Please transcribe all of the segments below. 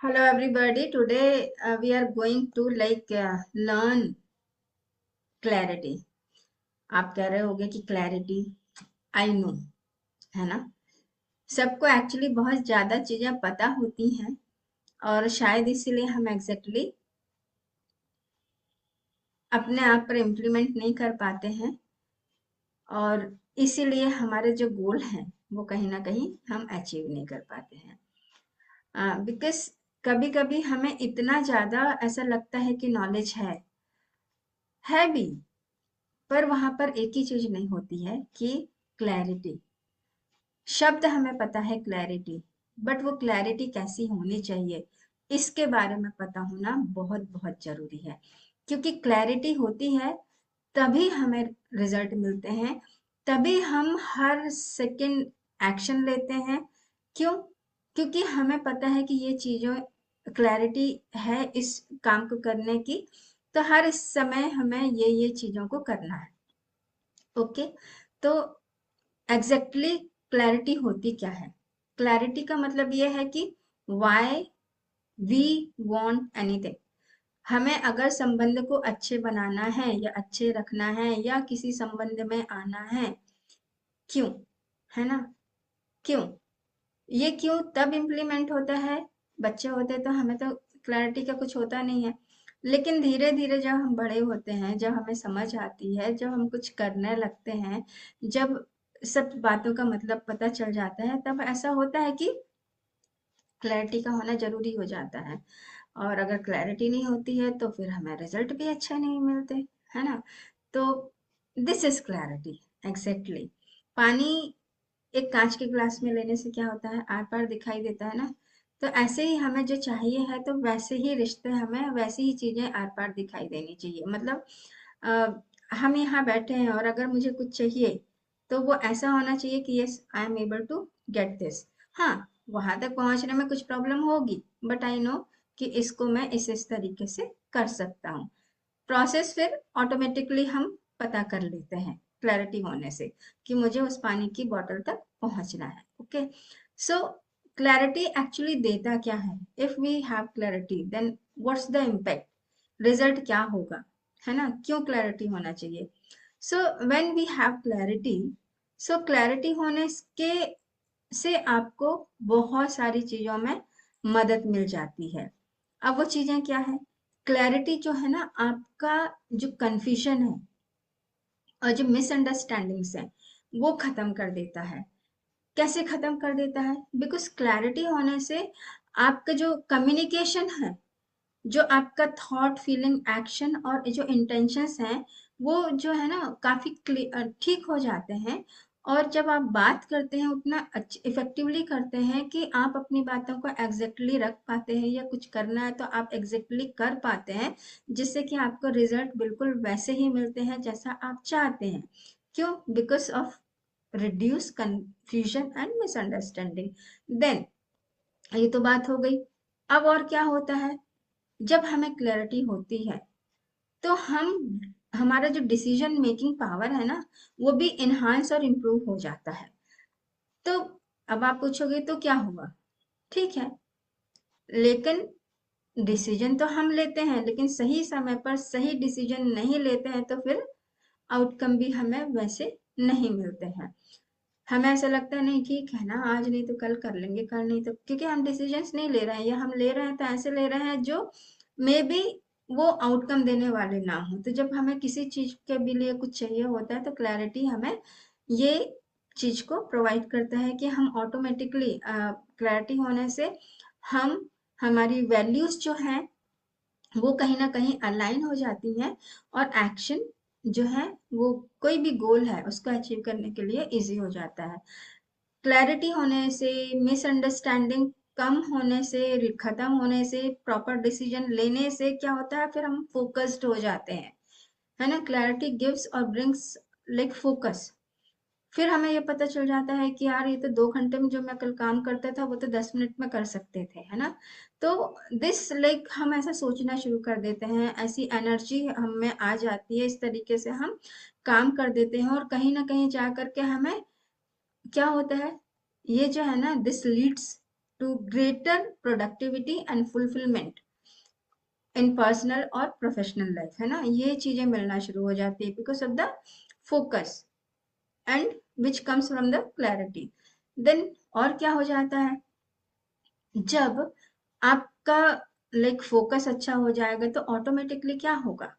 Hello everybody. Today we are going to learn clarity. आप कह रहे होगे कि clarity आई नो, है ना। सबको एक्चुअली बहुत ज्यादा चीजें पता होती हैं और शायद इसीलिए हम एग्जैक्टली अपने आप पर इम्प्लीमेंट नहीं कर पाते हैं और इसीलिए हमारे जो गोल हैं वो कहीं ना कहीं हम अचीव नहीं कर पाते हैं। बिकॉज कभी कभी हमें इतना ज्यादा ऐसा लगता है कि नॉलेज है भी, पर वहां पर एक ही चीज नहीं होती है कि क्लैरिटी। शब्द हमें पता है क्लैरिटी, बट वो क्लैरिटी कैसी होनी चाहिए इसके बारे में पता होना बहुत बहुत जरूरी है। क्योंकि क्लैरिटी होती है तभी हमें रिजल्ट मिलते हैं, तभी हम हर सेकंड एक्शन लेते हैं। क्यों? क्योंकि हमें पता है कि ये चीजों क्लैरिटी है इस काम को करने की, तो हर इस समय हमें ये चीजों को करना है। ओके, तो एग्जैक्टली क्लैरिटी होती क्या है? क्लैरिटी का मतलब ये है कि वाई वी वांट एनीथिंग। हमें अगर संबंध को अच्छे बनाना है या अच्छे रखना है या किसी संबंध में आना है, क्यों? है ना? क्यों? ये क्यों तब इम्प्लीमेंट होता है। बच्चे होते तो हमें तो क्लैरिटी का कुछ होता नहीं है, लेकिन धीरे धीरे जब हम बड़े होते हैं, जब हमें समझ आती है, जब हम कुछ करने लगते हैं, जब सब बातों का मतलब पता चल जाता है, तब ऐसा होता है कि क्लैरिटी का होना जरूरी हो जाता है। और अगर क्लैरिटी नहीं होती है तो फिर हमें रिजल्ट भी अच्छे नहीं मिलते, है ना। तो दिस इज क्लैरिटी एग्जैक्टली। पानी एक कांच के ग्लास में लेने से क्या होता है, आर पार दिखाई देता है ना। तो ऐसे ही हमें जो चाहिए है, तो वैसे ही रिश्ते, हमें वैसी ही चीजें आर पार दिखाई देनी चाहिए। मतलब हम यहाँ बैठे हैं और अगर मुझे कुछ चाहिए तो वो ऐसा होना चाहिए कि yes I am able to get this. हाँ, वहां तक पहुंचने में कुछ प्रॉब्लम होगी, बट आई नो कि इसको मैं इस तरीके से कर सकता हूँ। प्रोसेस फिर ऑटोमेटिकली हम पता कर लेते हैं क्लैरिटी होने से कि मुझे उस पानी की बोतल तक पहुंचना है। ओके, सो क्लैरिटी एक्चुअली देता क्या है? If we have clarity then what's the impact, result क्या होगा, है ना। क्यों क्लैरिटी होना चाहिए? So when we have clarity, so clarity होने के से आपको बहुत सारी चीजों में मदद मिल जाती है। अब वो चीजें क्या है? क्लैरिटी जो है ना, आपका जो कंफ्यूजन है और जो मिसअंडरस्टैंडिंग्स है वो खत्म कर देता है। कैसे खत्म कर देता है? बिकॉज क्लैरिटी होने से आपका जो कम्युनिकेशन है, जो आपका थॉट फीलिंग एक्शन और जो इंटेंशंस हैं, वो जो है ना काफी ठीक हो जाते हैं। और जब आप बात करते हैं उतना इफेक्टिवली करते हैं कि आप अपनी बातों को एग्जैक्टली रख पाते हैं, या कुछ करना है तो आप एग्जैक्टली कर पाते हैं, जिससे कि आपको रिजल्ट बिल्कुल वैसे ही मिलते हैं जैसा आप चाहते हैं। क्यों? Because of reduce confusion and misunderstanding. Then ये तो बात हो गई। अब और क्या होता है? जब हमें क्लैरिटी होती है तो हम हमारा जो डिसीजन मेकिंग पावर है ना, वो भी इन्हांस और इम्प्रूव हो जाता है। तो अब आप पूछोगे तो क्या हुआ? ठीक है, लेकिन डिसीजन तो हम लेते हैं, लेकिन सही समय पर सही डिसीजन नहीं लेते हैं तो फिर आउटकम भी हमें वैसे नहीं मिलते हैं। हमें ऐसा लगता है नहीं ठीक है ना, आज नहीं तो कल कर लेंगे, कल नहीं तो, क्योंकि हम डिसीजंस नहीं ले रहे हैं, या हम ले रहे हैं तो ऐसे ले रहे हैं जो मे बी वो आउटकम देने वाले ना हो। तो जब हमें किसी चीज के भी लिए कुछ चाहिए होता है तो क्लैरिटी हमें ये चीज को प्रोवाइड करता है कि हम ऑटोमेटिकली क्लैरिटी होने से हम हमारी वैल्यूज जो हैं वो कहीं ना कहीं अलाइन हो जाती हैं, और एक्शन जो है वो कोई भी गोल है उसको अचीव करने के लिए इजी हो जाता है। क्लैरिटी होने से, मिसअंडरस्टैंडिंग कम होने से, खत्म होने से, प्रॉपर डिसीजन लेने से क्या होता है, फिर हम फोकस्ड हो जाते हैं, है ना। क्लैरिटी गिव्स और ब्रिंग्स लाइक फोकस। फिर हमें ये पता चल जाता है कि यार ये तो 2 घंटे में जो मैं कल काम करता था वो तो 10 मिनट में कर सकते थे, है ना। तो दिस लाइक हम ऐसा सोचना शुरू कर देते हैं, ऐसी एनर्जी हम में आ जाती है, इस तरीके से हम काम कर देते हैं, और कहीं ना कहीं जा करके हमें क्या होता है, ये जो है ना, this leads to greater productivity and fulfillment in personal और प्रोफेशनल लाइफ, है ना, ये चीजें मिलना शुरू हो जाती है because of the focus and which comes from the clarity. Then और क्या हो जाता है, जब आपका लाइक फोकस अच्छा हो जाएगा तो ऑटोमेटिकली क्या होगा,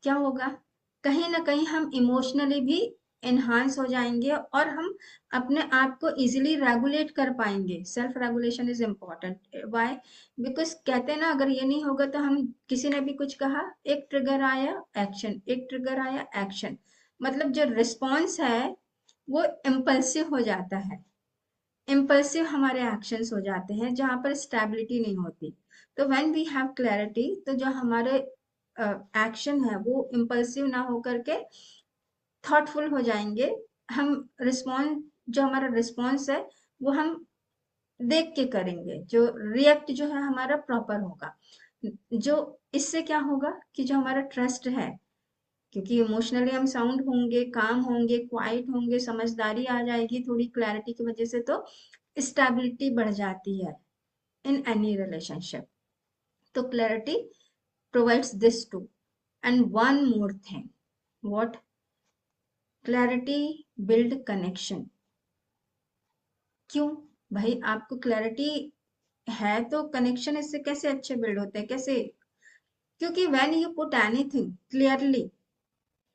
क्या होगा, कहीं ना कहीं हम इमोशनली भी एनहांस हो जाएंगे और हम अपने आप को इजीली रेगुलेट कर पाएंगे। Self regulation is important. Why? Because कहते हैं ना, अगर ये नहीं होगा तो हम, किसी ने भी कुछ कहा, एक ट्रिगर आया एक्शन, एक ट्रिगर आया एक्शन, मतलब जो रिस्पॉन्स है वो इम्पल्सिव हो जाता है। इम्पल्सिव हमारे एक्शंस हो जाते हैं जहां पर स्टेबिलिटी नहीं होती। तो व्हेन वी हैव क्लैरिटी, तो जो हमारे एक्शन है वो इम्पल्सिव ना हो करके थॉटफुल हो जाएंगे। हम रिस्पॉन्स, जो हमारा रिस्पॉन्स है वो हम देख के करेंगे, जो रिएक्ट जो है हमारा प्रॉपर होगा। जो इससे क्या होगा कि जो हमारा ट्रस्ट है, क्योंकि इमोशनली हम साउंड होंगे, काम होंगे, क्वाइट होंगे, समझदारी आ जाएगी थोड़ी क्लैरिटी की वजह से, तो स्टेबिलिटी बढ़ जाती है इन एनी रिलेशनशिप। तो clarity provides this too. And one more thing, what? Clarity build connection। क्यों भाई? आपको क्लैरिटी है तो कनेक्शन इससे कैसे अच्छे बिल्ड होते हैं, कैसे? क्योंकि when you put anything clearly,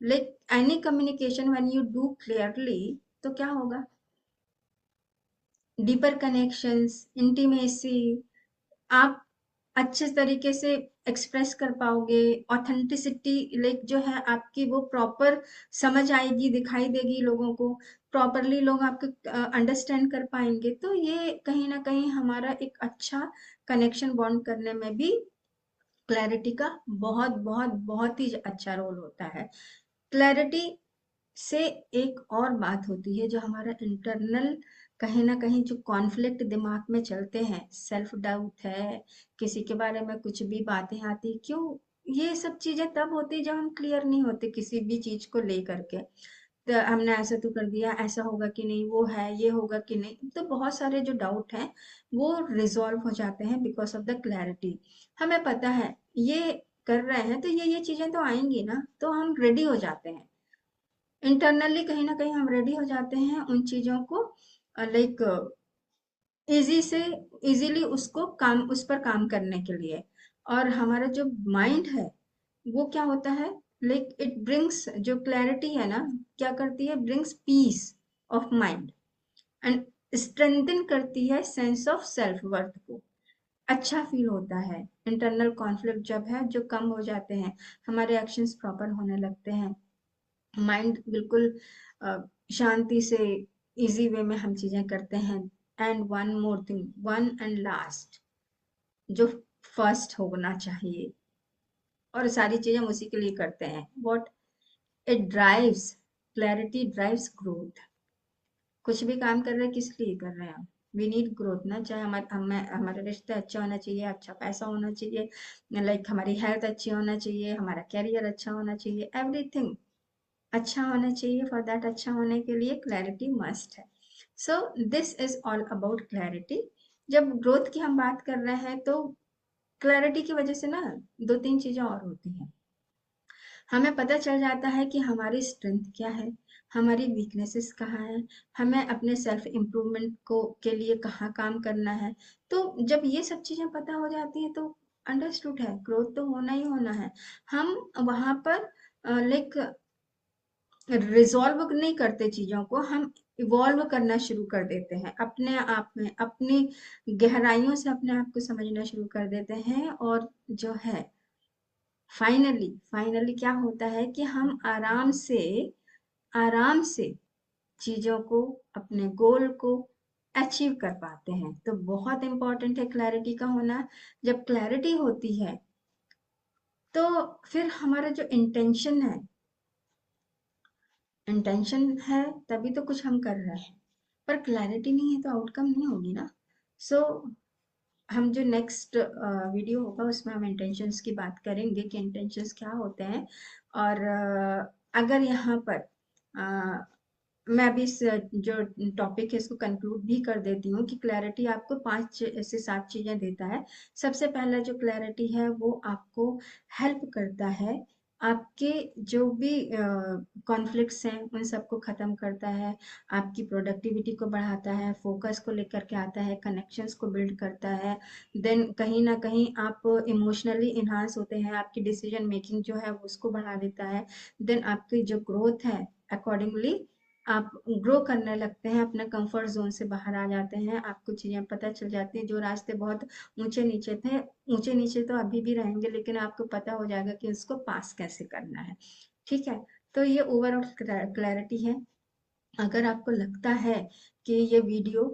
like any communication when you do clearly, तो क्या होगा? डीपर कनेक्शंस, इंटीमेसी, आप अच्छे तरीके से एक्सप्रेस कर पाओगे। ऑथेंटिसिटी लाइक जो है आपकी वो प्रॉपर समझ आएगी, दिखाई देगी लोगों को, प्रॉपरली लोग आपको अंडरस्टैंड कर पाएंगे। तो ये कहीं ना कहीं हमारा एक अच्छा कनेक्शन बॉन्ड करने में भी क्लैरिटी का बहुत बहुत बहुत ही अच्छा रोल होता है। क्लैरिटी से एक और बात होती है, जो हमारा इंटरनल कहीं ना कहीं जो कॉन्फ्लिक्ट दिमाग में चलते हैं, सेल्फ डाउट है, किसी के बारे में कुछ भी बातें आती, क्यों? ये सब चीजें तब होती जब हम क्लियर नहीं होते किसी भी चीज को लेकर के। तो हमने ऐसा तो कर दिया, ऐसा होगा कि नहीं, वो है, ये होगा कि नहीं, तो बहुत सारे जो डाउट हैं वो रिजॉल्व हो जाते हैं बिकॉज ऑफ द क्लैरिटी। हमें पता है ये कर रहे हैं तो ये चीजें तो आएंगी ना, तो हम रेडी हो जाते हैं इंटरनली, कहीं ना कहीं हम रेडी हो जाते हैं उन चीजों को लाइक इजी से इजीली उसको काम, उस पर काम करने के लिए। और हमारा जो माइंड है वो क्या होता है, लाइक इट ब्रिंग्स, जो क्लैरिटी है ना, क्या करती है, brings peace of mind and strengthen करती है सेंस ऑफ सेल्फ वर्थ को। अच्छा फील होता है। इंटरनल कॉन्फ्लिक्ट जब है जो कम हो जाते हैं, हमारे एक्शंस प्रॉपर होने लगते हैं, माइंड बिल्कुल शांति से इजी वे में हम चीजें करते हैं। And one more thing, one and last, जो फर्स्ट होना चाहिए, और सारी चीजें हम उसी के लिए करते हैं, what? It drives, clarity drives growth. कुछ भी काम कर रहे हैं किस लिए कर रहे हैं हम? वी नीड ग्रोथ ना, चाहे हमारे रिश्ते अच्छे होना चाहिए, अच्छा पैसा होना चाहिए, लाइक हमारी हेल्थ अच्छी होना चाहिए, हमारा कैरियर अच्छा होना चाहिए, एवरीथिंग अच्छा होना चाहिए। फॉर दैट अच्छा होने के लिए क्लैरिटी मस्ट है। So this is all about clarity. जब ग्रोथ की हम बात कर रहे हैं तो क्लैरिटी की वजह से ना दो तीन चीजें और होती हैं। हमें पता चल जाता है कि हमारी स्ट्रेंथ क्या है, हमारी वीकनेसेस कहाँ है, हमें अपने सेल्फ इम्प्रूवमेंट को के लिए कहाँ काम करना है। तो जब ये सब चीजें पता हो जाती हैं तो अंडरस्टूड है, ग्रोथ तो होना ही होना है। हम वहां पर लाइक रिजॉल्व नहीं करते चीजों को, हम इवॉल्व करना शुरू कर देते हैं अपने आप में, अपनी गहराइयों से अपने आप को समझना शुरू कर देते हैं। और जो है फाइनली फाइनली क्या होता है कि हम आराम से चीजों को, अपने गोल को अचीव कर पाते हैं। तो बहुत इंपॉर्टेंट है क्लैरिटी का होना। जब क्लैरिटी होती है तो फिर हमारा जो इंटेंशन है तभी तो कुछ हम कर रहे हैं, पर क्लैरिटी नहीं है तो आउटकम नहीं होगी ना। सो हम जो नेक्स्ट वीडियो होगा उसमें हम इंटेंशंस की बात करेंगे कि इंटेंशंस क्या होते हैं। और अगर यहाँ पर मैं अभी इस जो टॉपिक है इसको कंक्लूड भी कर देती हूँ कि क्लैरिटी आपको 5 से 7 चीजें देता है। सबसे पहला जो क्लैरिटी है वो आपको हेल्प करता है, आपके जो भी कॉन्फ्लिक्ट्स हैं उन सबको खत्म करता है, आपकी प्रोडक्टिविटी को बढ़ाता है, फोकस को लेकर के आता है, कनेक्शंस को बिल्ड करता है। देन कहीं ना कहीं आप इमोशनली इन्हांस होते हैं, आपकी डिसीजन मेकिंग जो है उसको बढ़ा देता है। देन आपकी जो ग्रोथ है अकॉर्डिंगली आप ग्रो करने लगते हैं, अपने कंफर्ट जोन से बाहर आ जाते हैं, आपको चीजें पता चल जाती हैं। जो रास्ते बहुत ऊंचे नीचे थे, ऊंचे नीचे तो अभी भी रहेंगे, लेकिन आपको पता हो जाएगा कि उसको पास कैसे करना है। ठीक है, तो ये ओवरऑल क्लैरिटी है। अगर आपको लगता है कि ये वीडियो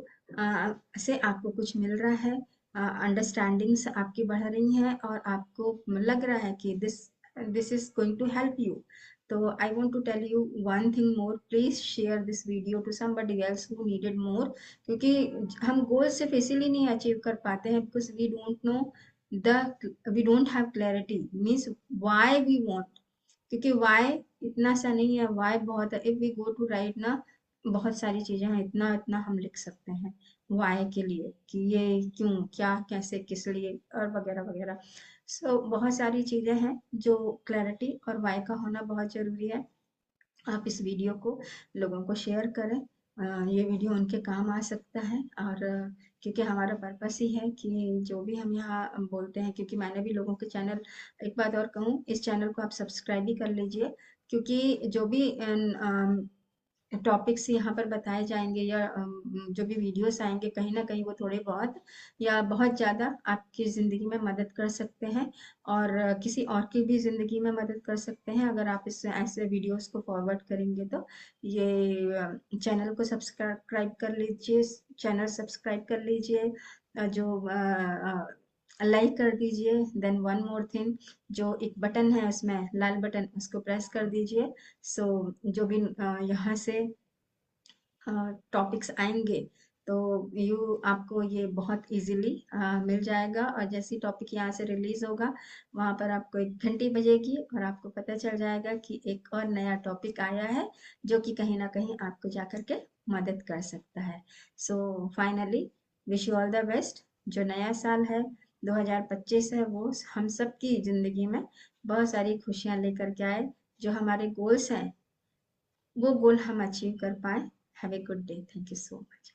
से आपको कुछ मिल रहा है, अंडरस्टैंडिंग्स आपकी बढ़ रही हैं और आपको लग रहा है कि this this is going to help you, तो I want to tell you one thing more, please share this video to somebody else who needed more. क्योंकि हम गोल सिर्फ इसीलिए नहीं अचीव कर पाते हैं because we don't know the we don't have clarity means why we want. क्योंकि why इतना सा नहीं है, वाई बहुत है। If we go to write ना, बहुत सारी चीजें हैं, इतना इतना हम लिख सकते हैं वाई के लिए कि ये क्यों, क्या, कैसे, किस लिए और वगैरह वगैरह। सो बहुत सारी चीजें हैं जो क्लैरिटी और वाई का होना बहुत जरूरी है। आप इस वीडियो को लोगों को शेयर करें, ये वीडियो उनके काम आ सकता है। और क्योंकि हमारा पर्पस ही है कि जो भी हम यहाँ बोलते हैं, क्योंकि मैंने भी लोगों के चैनल, एक बात और कहूँ, इस चैनल को आप सब्सक्राइब भी कर लीजिए, क्योंकि जो भी टॉपिक्स यहाँ पर बताए जाएंगे या जो भी वीडियोस आएंगे, कहीं ना कहीं वो थोड़े बहुत या बहुत ज़्यादा आपकी ज़िंदगी में मदद कर सकते हैं और किसी और की भी ज़िंदगी में मदद कर सकते हैं अगर आप इस ऐसे वीडियोस को फॉरवर्ड करेंगे तो। ये चैनल को सब्सक्राइब कर लीजिए, चैनल सब्सक्राइब कर लीजिए, जो लाइक कर दीजिए। देन वन मोर थिंग, जो एक बटन है उसमें लाल बटन, उसको प्रेस कर दीजिए। सो जो भी यहाँ से टॉपिक्स आएंगे तो यू आपको ये बहुत इजीली मिल जाएगा। और जैसी टॉपिक यहाँ से रिलीज होगा वहाँ पर आपको एक घंटी बजेगी और आपको पता चल जाएगा कि एक और नया टॉपिक आया है जो कि कहीं ना कहीं आपको जाकर के मदद कर सकता है। So finally wish you all the best. जो नया साल है 2025 है वो हम सब की जिंदगी में बहुत सारी खुशियां लेकर के आए, जो हमारे गोल्स हैं वो गोल हम अचीव कर पाए। Have a good day, thank you so much.